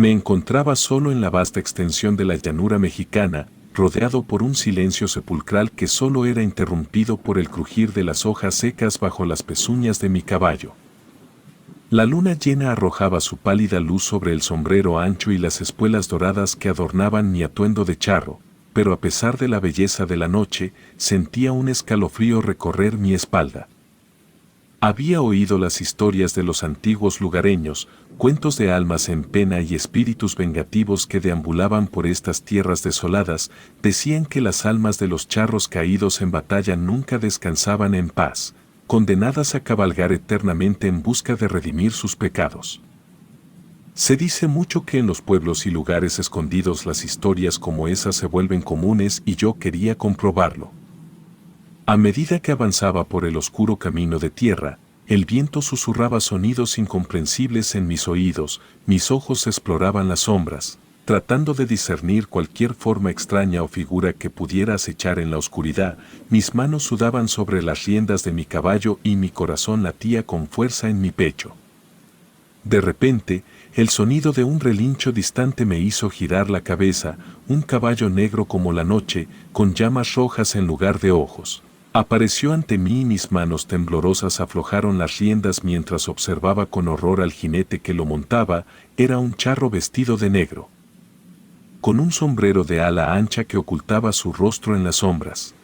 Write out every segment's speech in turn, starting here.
Me encontraba solo en la vasta extensión de la llanura mexicana, rodeado por un silencio sepulcral que solo era interrumpido por el crujir de las hojas secas bajo las pezuñas de mi caballo. La luna llena arrojaba su pálida luz sobre el sombrero ancho y las espuelas doradas que adornaban mi atuendo de charro, pero a pesar de la belleza de la noche, sentía un escalofrío recorrer mi espalda. Había oído las historias de los antiguos lugareños, cuentos de almas en pena y espíritus vengativos que deambulaban por estas tierras desoladas, decían que las almas de los charros caídos en batalla nunca descansaban en paz, condenadas a cabalgar eternamente en busca de redimir sus pecados. Se dice mucho que en los pueblos y lugares escondidos las historias como esas se vuelven comunes y yo quería comprobarlo. A medida que avanzaba por el oscuro camino de tierra, el viento susurraba sonidos incomprensibles en mis oídos, mis ojos exploraban las sombras, tratando de discernir cualquier forma extraña o figura que pudiera acechar en la oscuridad, mis manos sudaban sobre las riendas de mi caballo y mi corazón latía con fuerza en mi pecho. De repente, el sonido de un relincho distante me hizo girar la cabeza, un caballo negro como la noche, con llamas rojas en lugar de ojos. Apareció ante mí y mis manos temblorosas aflojaron las riendas mientras observaba con horror al jinete que lo montaba, era un charro vestido de negro, con un sombrero de ala ancha que ocultaba su rostro en las sombras.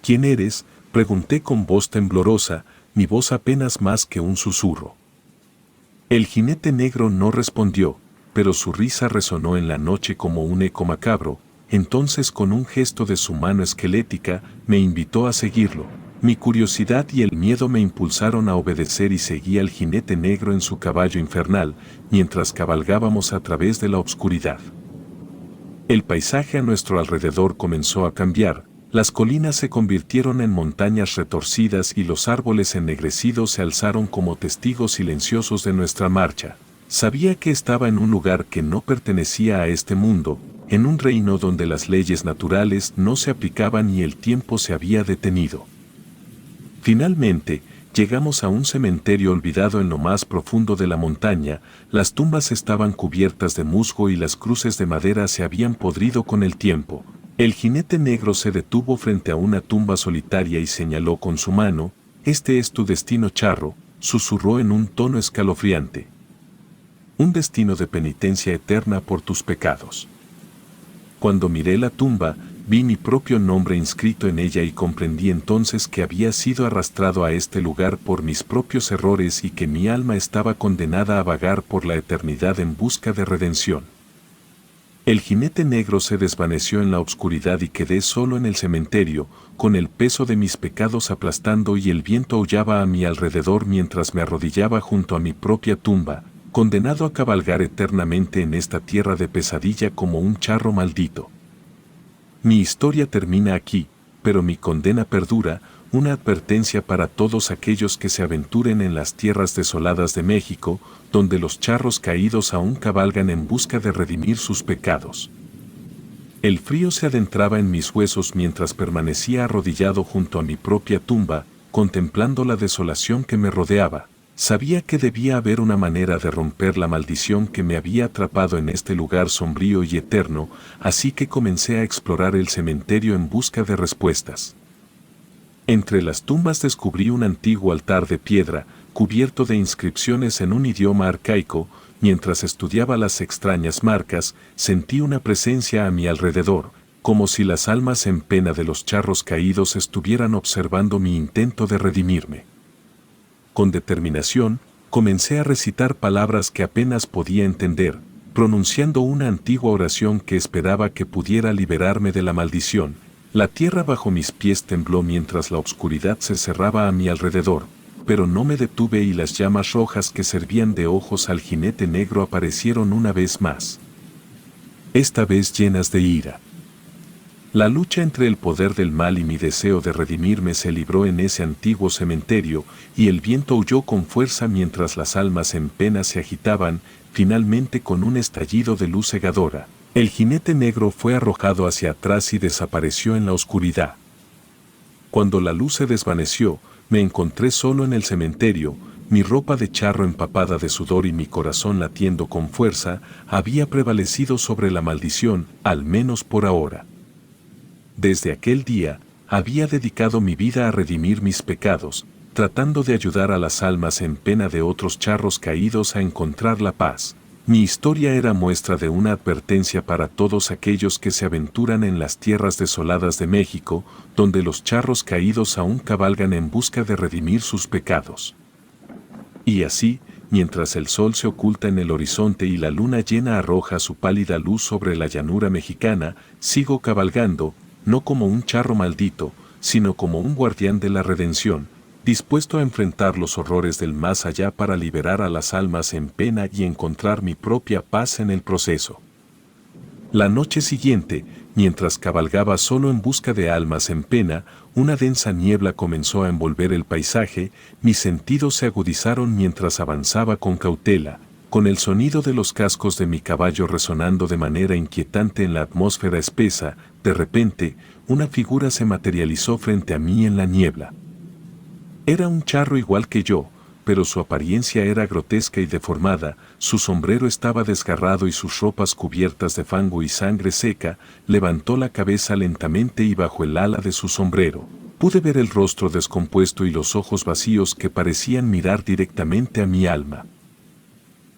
¿Quién eres?, pregunté con voz temblorosa, mi voz apenas más que un susurro. El jinete negro no respondió, pero su risa resonó en la noche como un eco macabro. Entonces con un gesto de su mano esquelética, me invitó a seguirlo. Mi curiosidad y el miedo me impulsaron a obedecer y seguí al jinete negro en su caballo infernal, mientras cabalgábamos a través de la oscuridad. El paisaje a nuestro alrededor comenzó a cambiar, las colinas se convirtieron en montañas retorcidas y los árboles ennegrecidos se alzaron como testigos silenciosos de nuestra marcha. Sabía que estaba en un lugar que no pertenecía a este mundo, en un reino donde las leyes naturales no se aplicaban y el tiempo se había detenido. Finalmente, llegamos a un cementerio olvidado en lo más profundo de la montaña, las tumbas estaban cubiertas de musgo y las cruces de madera se habían podrido con el tiempo. El jinete negro se detuvo frente a una tumba solitaria y señaló con su mano, «Este es tu destino, charro», susurró en un tono escalofriante. «Un destino de penitencia eterna por tus pecados». Cuando miré la tumba, vi mi propio nombre inscrito en ella y comprendí entonces que había sido arrastrado a este lugar por mis propios errores y que mi alma estaba condenada a vagar por la eternidad en busca de redención. El jinete negro se desvaneció en la oscuridad y quedé solo en el cementerio, con el peso de mis pecados aplastando y el viento aullaba a mi alrededor mientras me arrodillaba junto a mi propia tumba, condenado a cabalgar eternamente en esta tierra de pesadilla como un charro maldito. Mi historia termina aquí, pero mi condena perdura, una advertencia para todos aquellos que se aventuren en las tierras desoladas de México, donde los charros caídos aún cabalgan en busca de redimir sus pecados. El frío se adentraba en mis huesos mientras permanecía arrodillado junto a mi propia tumba, contemplando la desolación que me rodeaba. Sabía que debía haber una manera de romper la maldición que me había atrapado en este lugar sombrío y eterno, así que comencé a explorar el cementerio en busca de respuestas. Entre las tumbas descubrí un antiguo altar de piedra, cubierto de inscripciones en un idioma arcaico. Mientras estudiaba las extrañas marcas, sentí una presencia a mi alrededor, como si las almas en pena de los charros caídos estuvieran observando mi intento de redimirme. Con determinación, comencé a recitar palabras que apenas podía entender, pronunciando una antigua oración que esperaba que pudiera liberarme de la maldición. La tierra bajo mis pies tembló mientras la oscuridad se cerraba a mi alrededor, pero no me detuve y las llamas rojas que servían de ojos al jinete negro aparecieron una vez más. Esta vez llenas de ira. La lucha entre el poder del mal y mi deseo de redimirme se libró en ese antiguo cementerio, y el viento aulló con fuerza mientras las almas en pena se agitaban. Finalmente, con un estallido de luz cegadora, el jinete negro fue arrojado hacia atrás y desapareció en la oscuridad. Cuando la luz se desvaneció, me encontré solo en el cementerio, mi ropa de charro empapada de sudor y mi corazón latiendo con fuerza, había prevalecido sobre la maldición, al menos por ahora. Desde aquel día, había dedicado mi vida a redimir mis pecados, tratando de ayudar a las almas en pena de otros charros caídos a encontrar la paz. Mi historia era muestra de una advertencia para todos aquellos que se aventuran en las tierras desoladas de México, donde los charros caídos aún cabalgan en busca de redimir sus pecados. Y así, mientras el sol se oculta en el horizonte y la luna llena arroja su pálida luz sobre la llanura mexicana, sigo cabalgando, no como un charro maldito, sino como un guardián de la redención, dispuesto a enfrentar los horrores del más allá para liberar a las almas en pena y encontrar mi propia paz en el proceso. La noche siguiente, mientras cabalgaba solo en busca de almas en pena, una densa niebla comenzó a envolver el paisaje, mis sentidos se agudizaron mientras avanzaba con cautela, con el sonido de los cascos de mi caballo resonando de manera inquietante en la atmósfera espesa. De repente, una figura se materializó frente a mí en la niebla. Era un charro igual que yo, pero su apariencia era grotesca y deformada, su sombrero estaba desgarrado y sus ropas cubiertas de fango y sangre seca. Levantó la cabeza lentamente y bajo el ala de su sombrero pude ver el rostro descompuesto y los ojos vacíos que parecían mirar directamente a mi alma.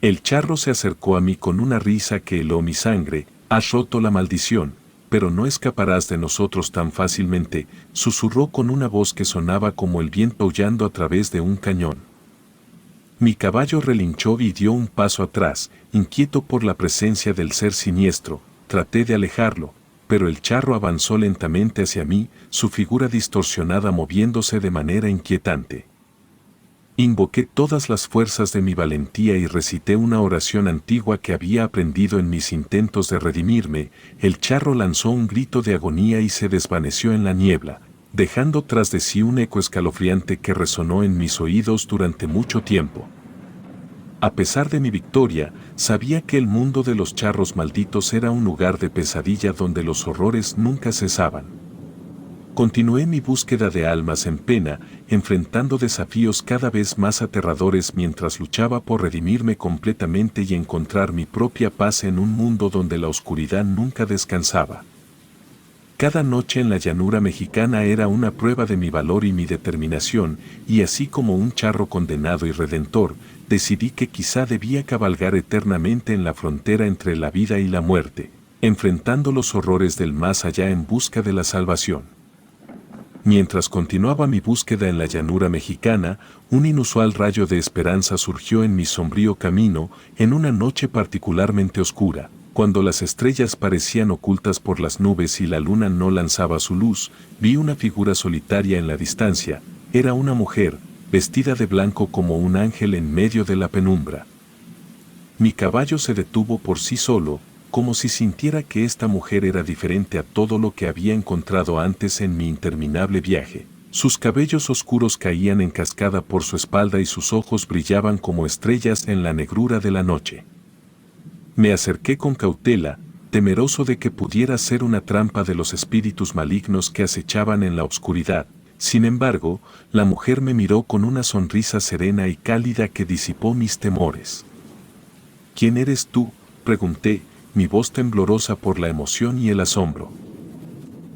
El charro se acercó a mí con una risa que heló mi sangre. «Has roto la maldición, pero no escaparás de nosotros tan fácilmente», susurró con una voz que sonaba como el viento aullando a través de un cañón. Mi caballo relinchó y dio un paso atrás, inquieto por la presencia del ser siniestro. Traté de alejarlo, pero el charro avanzó lentamente hacia mí, su figura distorsionada moviéndose de manera inquietante. Invoqué todas las fuerzas de mi valentía y recité una oración antigua que había aprendido en mis intentos de redimirme. El charro lanzó un grito de agonía y se desvaneció en la niebla, dejando tras de sí un eco escalofriante que resonó en mis oídos durante mucho tiempo. A pesar de mi victoria, sabía que el mundo de los charros malditos era un lugar de pesadilla donde los horrores nunca cesaban. Continué mi búsqueda de almas en pena, enfrentando desafíos cada vez más aterradores mientras luchaba por redimirme completamente y encontrar mi propia paz en un mundo donde la oscuridad nunca descansaba. Cada noche en la llanura mexicana era una prueba de mi valor y mi determinación, y así como un charro condenado y redentor, decidí que quizá debía cabalgar eternamente en la frontera entre la vida y la muerte, enfrentando los horrores del más allá en busca de la salvación. Mientras continuaba mi búsqueda en la llanura mexicana, un inusual rayo de esperanza surgió en mi sombrío camino, en una noche particularmente oscura. Cuando las estrellas parecían ocultas por las nubes y la luna no lanzaba su luz, vi una figura solitaria en la distancia. Era una mujer, vestida de blanco como un ángel en medio de la penumbra. Mi caballo se detuvo por sí solo, como si sintiera que esta mujer era diferente a todo lo que había encontrado antes en mi interminable viaje. Sus cabellos oscuros caían en cascada por su espalda y sus ojos brillaban como estrellas en la negrura de la noche. Me acerqué con cautela, temeroso de que pudiera ser una trampa de los espíritus malignos que acechaban en la oscuridad. Sin embargo, la mujer me miró con una sonrisa serena y cálida que disipó mis temores. «¿Quién eres tú?», pregunté, mi voz temblorosa por la emoción y el asombro.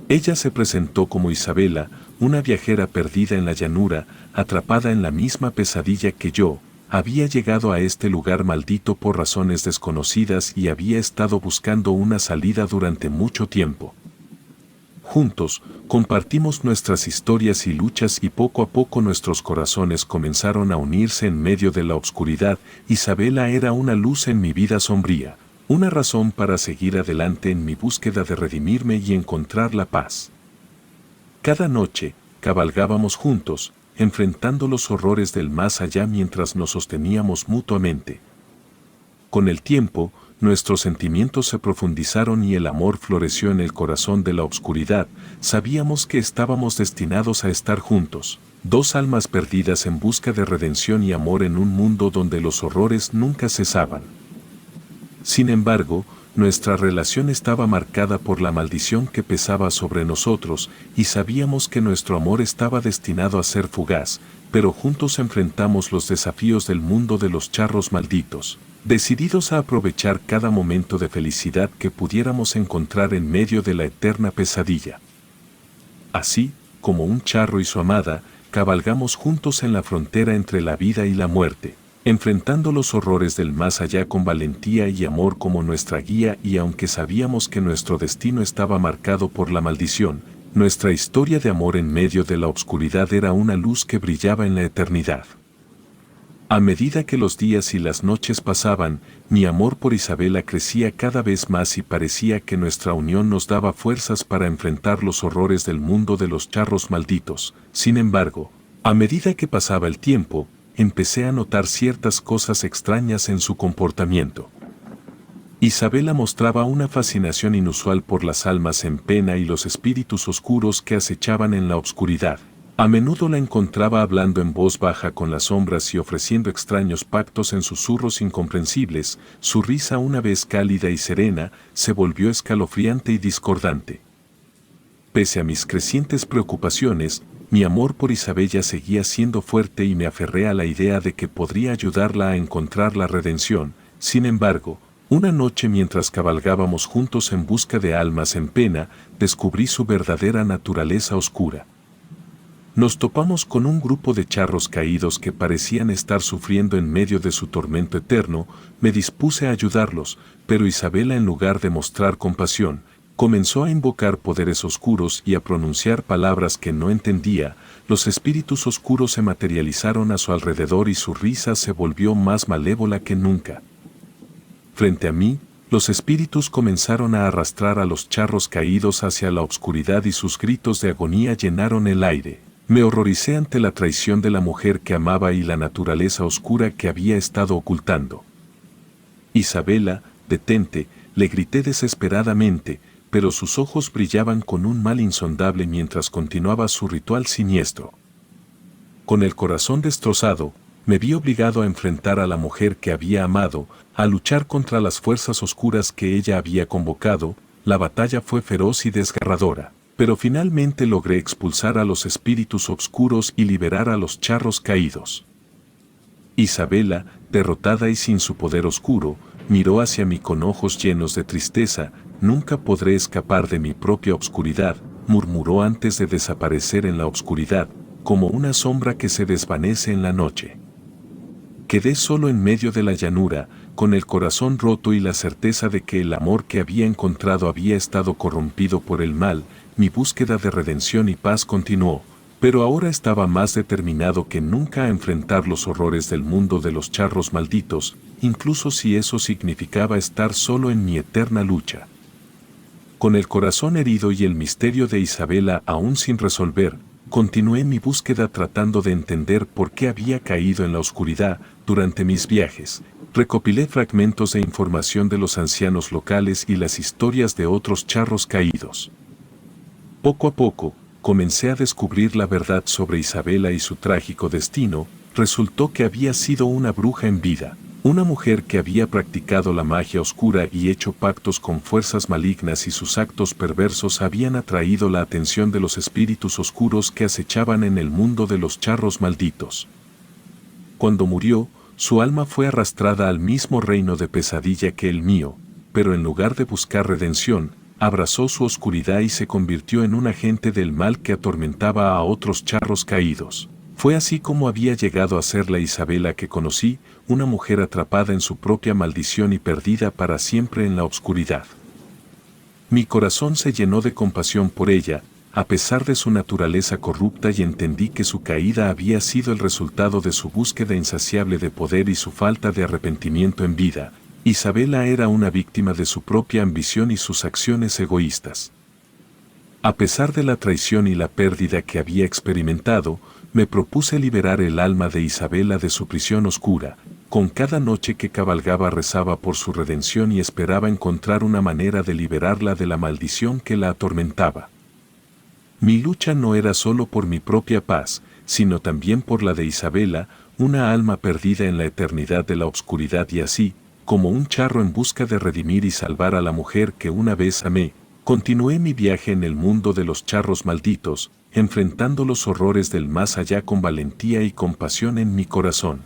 Ella se presentó como Isabela, una viajera perdida en la llanura, atrapada en la misma pesadilla que yo. Había llegado a este lugar maldito por razones desconocidas y había estado buscando una salida durante mucho tiempo. Juntos, compartimos nuestras historias y luchas y poco a poco nuestros corazones comenzaron a unirse en medio de la oscuridad. Isabela era una luz en mi vida sombría, una razón para seguir adelante en mi búsqueda de redimirme y encontrar la paz. Cada noche, cabalgábamos juntos, enfrentando los horrores del más allá mientras nos sosteníamos mutuamente. Con el tiempo, nuestros sentimientos se profundizaron y el amor floreció en el corazón de la oscuridad. Sabíamos que estábamos destinados a estar juntos, dos almas perdidas en busca de redención y amor en un mundo donde los horrores nunca cesaban. Sin embargo, Nuestra relación estaba marcada por la maldición que pesaba sobre nosotros y sabíamos que nuestro amor estaba destinado a ser fugaz, pero juntos enfrentamos los desafíos del mundo de los charros malditos, decididos a aprovechar cada momento de felicidad que pudiéramos encontrar en medio de la eterna pesadilla. Así, como un charro y su amada, cabalgamos juntos en la frontera entre la vida y la muerte, enfrentando los horrores del más allá con valentía y amor como nuestra guía, y aunque sabíamos que nuestro destino estaba marcado por la maldición, nuestra historia de amor en medio de la oscuridad era una luz que brillaba en la eternidad. A medida que los días y las noches pasaban, mi amor por Isabela crecía cada vez más y parecía que nuestra unión nos daba fuerzas para enfrentar los horrores del mundo de los charros malditos. Sin embargo, a medida que pasaba el tiempo, empecé a notar ciertas cosas extrañas en su comportamiento. Isabela mostraba una fascinación inusual por las almas en pena y los espíritus oscuros que acechaban en la oscuridad. A menudo la encontraba hablando en voz baja con las sombras y ofreciendo extraños pactos en susurros incomprensibles. Su risa, una vez cálida y serena, se volvió escalofriante y discordante. Pese a mis crecientes preocupaciones, mi amor por Isabela seguía siendo fuerte y me aferré a la idea de que podría ayudarla a encontrar la redención. Sin embargo, una noche mientras cabalgábamos juntos en busca de almas en pena, descubrí su verdadera naturaleza oscura. Nos topamos con un grupo de charros caídos que parecían estar sufriendo en medio de su tormento eterno. Me dispuse a ayudarlos, pero Isabela, en lugar de mostrar compasión, comenzó a invocar poderes oscuros y a pronunciar palabras que no entendía. Los espíritus oscuros se materializaron a su alrededor y su risa se volvió más malévola que nunca. Frente a mí, los espíritus comenzaron a arrastrar a los charros caídos hacia la oscuridad y sus gritos de agonía llenaron el aire. Me horroricé ante la traición de la mujer que amaba y la naturaleza oscura que había estado ocultando. Isabela, detente, le grité desesperadamente, pero sus ojos brillaban con un mal insondable mientras continuaba su ritual siniestro. Con el corazón destrozado, me vi obligado a enfrentar a la mujer que había amado, a luchar contra las fuerzas oscuras que ella había convocado. La batalla fue feroz y desgarradora, pero finalmente logré expulsar a los espíritus oscuros y liberar a los charros caídos. Isabela, derrotada y sin su poder oscuro, miró hacia mí con ojos llenos de tristeza. «Nunca podré escapar de mi propia oscuridad», murmuró antes de desaparecer en la oscuridad, como una sombra que se desvanece en la noche. Quedé solo en medio de la llanura, con el corazón roto y la certeza de que el amor que había encontrado había estado corrompido por el mal. Mi búsqueda de redención y paz continuó, pero ahora estaba más determinado que nunca a enfrentar los horrores del mundo de los charros malditos, incluso si eso significaba estar solo en mi eterna lucha. Con el corazón herido y el misterio de Isabela aún sin resolver, continué mi búsqueda tratando de entender por qué había caído en la oscuridad. Durante mis viajes, recopilé fragmentos de información de los ancianos locales y las historias de otros charros caídos. Poco a poco, comencé a descubrir la verdad sobre Isabela y su trágico destino. Resultó que había sido una bruja en vida, una mujer que había practicado la magia oscura y hecho pactos con fuerzas malignas, y sus actos perversos habían atraído la atención de los espíritus oscuros que acechaban en el mundo de los charros malditos. Cuando murió, su alma fue arrastrada al mismo reino de pesadilla que el mío, pero en lugar de buscar redención, abrazó su oscuridad y se convirtió en un agente del mal que atormentaba a otros charros caídos. Fue así como había llegado a ser la Isabela que conocí, una mujer atrapada en su propia maldición y perdida para siempre en la oscuridad. Mi corazón se llenó de compasión por ella, a pesar de su naturaleza corrupta, y entendí que su caída había sido el resultado de su búsqueda insaciable de poder y su falta de arrepentimiento en vida. Isabela era una víctima de su propia ambición y sus acciones egoístas. A pesar de la traición y la pérdida que había experimentado, me propuse liberar el alma de Isabela de su prisión oscura. Con cada noche que cabalgaba rezaba por su redención y esperaba encontrar una manera de liberarla de la maldición que la atormentaba. Mi lucha no era solo por mi propia paz, sino también por la de Isabela, una alma perdida en la eternidad de la oscuridad, y así, como un charro en busca de redimir y salvar a la mujer que una vez amé, continué mi viaje en el mundo de los charros malditos, enfrentando los horrores del más allá con valentía y compasión en mi corazón.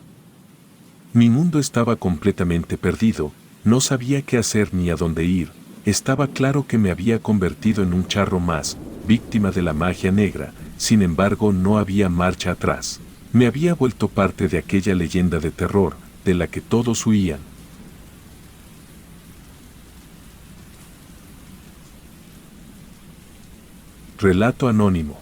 Mi mundo estaba completamente perdido, no sabía qué hacer ni a dónde ir, estaba claro que me había convertido en un charro más, víctima de la magia negra, sin embargo no había marcha atrás. Me había vuelto parte de aquella leyenda de terror, de la que todos huían. Relato anónimo.